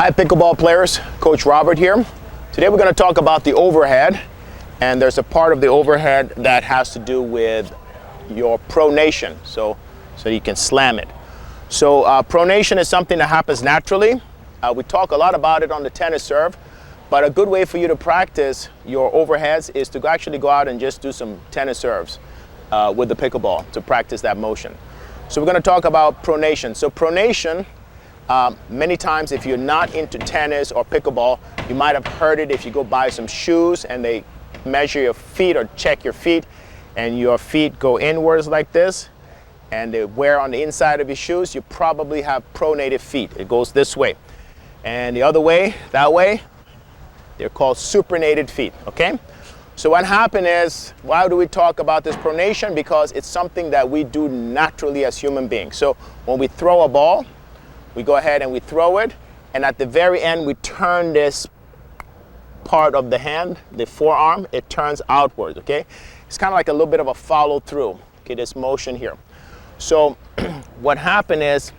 Hi pickleball players, Coach Robert here. Today we're going to talk about the overhead, and there's a part of the overhead that has to do with your pronation, so you can slam it. So pronation is something that happens naturally. We talk a lot about it on the tennis serve, but a good way for you to practice your overheads is to actually go out and just do some tennis serves with the pickleball to practice that motion. So we're going to talk about pronation. So pronation, many times if you're not into tennis or pickleball, you might have heard it if you go buy some shoes and they measure your feet or check your feet and your feet go inwards like this and they wear on the inside of your shoes, you probably have pronated feet. It goes this way. And the other way, that way, they're called supinated feet, okay? So what happened is, why do we talk about this pronation? Because it's something that we do naturally as human beings. So when we throw a ball, we go ahead and we throw it, and at the very end we turn this part of the hand, the forearm, it turns outward, okay? It's kind of like a little bit of a follow through, okay, this motion here. So what happened is,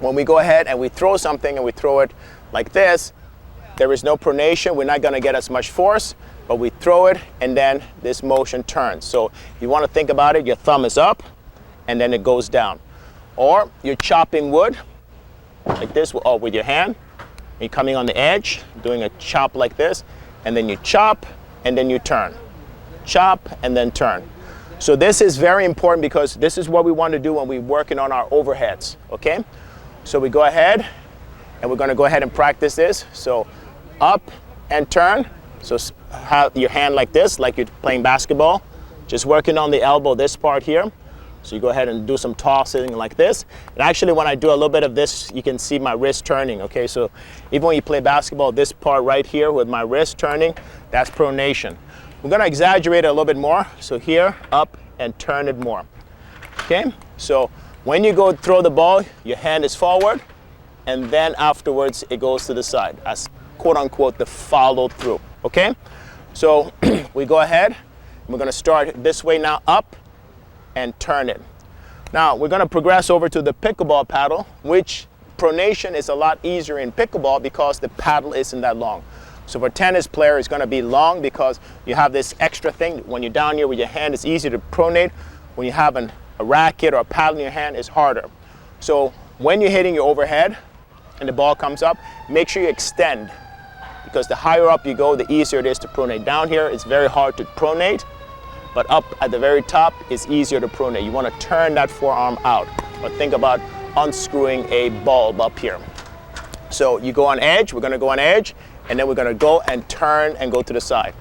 when we go ahead and we throw something and we throw it like this, there is no pronation, we're not gonna get as much force, but we throw it and then this motion turns. So you wanna think about it, your thumb is up and then it goes down. Or you're chopping wood, like this, or with your hand. You're coming on the edge, doing a chop like this, and then you chop, and then you turn. Chop, and then turn. So this is very important because this is what we want to do when we're working on our overheads, okay? So we go ahead, and we're gonna go ahead and practice this. So up and turn. So have your hand like this, like you're playing basketball. Just working on the elbow, this part here. So you go ahead and do some tossing like this. And actually when I do a little bit of this, you can see my wrist turning, okay? So even when you play basketball, this part right here with my wrist turning, that's pronation. We're gonna exaggerate it a little bit more. So here, up and turn it more, okay? So when you go throw the ball, your hand is forward, and then afterwards it goes to the side as quote unquote the follow through, okay? So we go ahead, we're gonna start this way now, up, and turn it. Now we're going to progress over to the pickleball paddle, which pronation is a lot easier in pickleball because the paddle isn't that long. So for a tennis player, it's going to be long because you have this extra thing. When you're down here with your hand, it's easier to pronate. When you have a racket or a paddle in your hand, it's harder. So when you're hitting your overhead and the ball comes up, make sure you extend, because the higher up you go, the easier it is to pronate. Down here, it's very hard to pronate, but up at the very top is easier to pronate. You want to turn that forearm out, or think about unscrewing a bulb up here. So you go on edge, we're going to go on edge, and then we're going to go and turn and go to the side.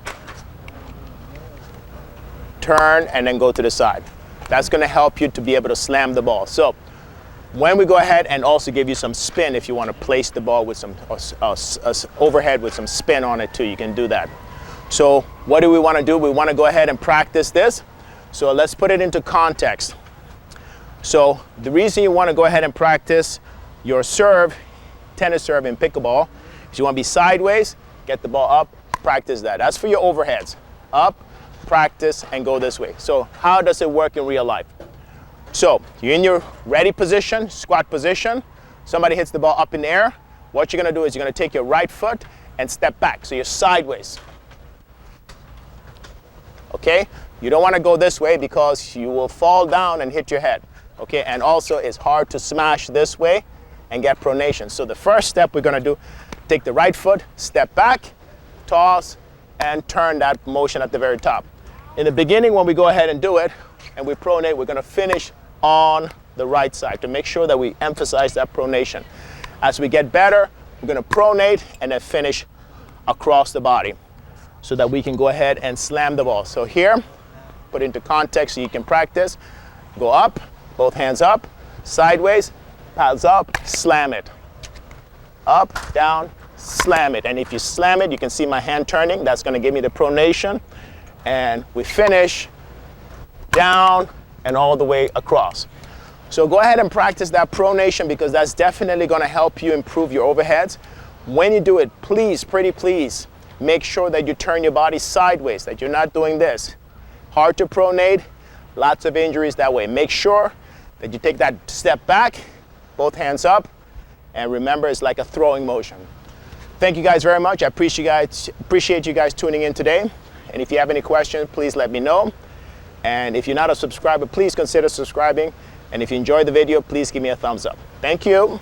Turn and then go to the side. That's going to help you to be able to slam the ball. So when we go ahead and also give you some spin, if you want to place the ball with some overhead with some spin on it too, you can do that. So what do we want to do? We want to go ahead and practice this. So let's put it into context. So the reason you want to go ahead and practice your serve, tennis serve in pickleball, is you want to be sideways, get the ball up, practice that. That's for your overheads. Up, practice, and go this way. So how does it work in real life? So you're in your ready position, squat position. Somebody hits the ball up in the air. What you're going to do is you're going to take your right foot and step back. So you're sideways. Okay, you don't want to go this way because you will fall down and hit your head. Okay, and also it's hard to smash this way and get pronation. So the first step we're going to do, take the right foot, step back, toss, and turn that motion at the very top. In the beginning, when we go ahead and do it and we pronate, we're going to finish on the right side to make sure that we emphasize that pronation. As we get better, we're going to pronate and then finish across the body, so that we can go ahead and slam the ball. So here, put into context so you can practice. Go up, both hands up, sideways, pads up, slam it. Up, down, slam it. And if you slam it, you can see my hand turning. That's gonna give me the pronation. And we finish down and all the way across. So go ahead and practice that pronation, because that's definitely gonna help you improve your overheads. When you do it, please, pretty please, make sure that you turn your body sideways, that you're not doing this. Hard to pronate, lots of injuries that way. Make sure that you take that step back, both hands up, And remember, it's like a throwing motion. Thank you guys very much. I appreciate you guys tuning in today. And if you have any questions, please let me know. And if you're not a subscriber, please consider subscribing. And if you enjoyed the video, please give me a thumbs up. Thank you.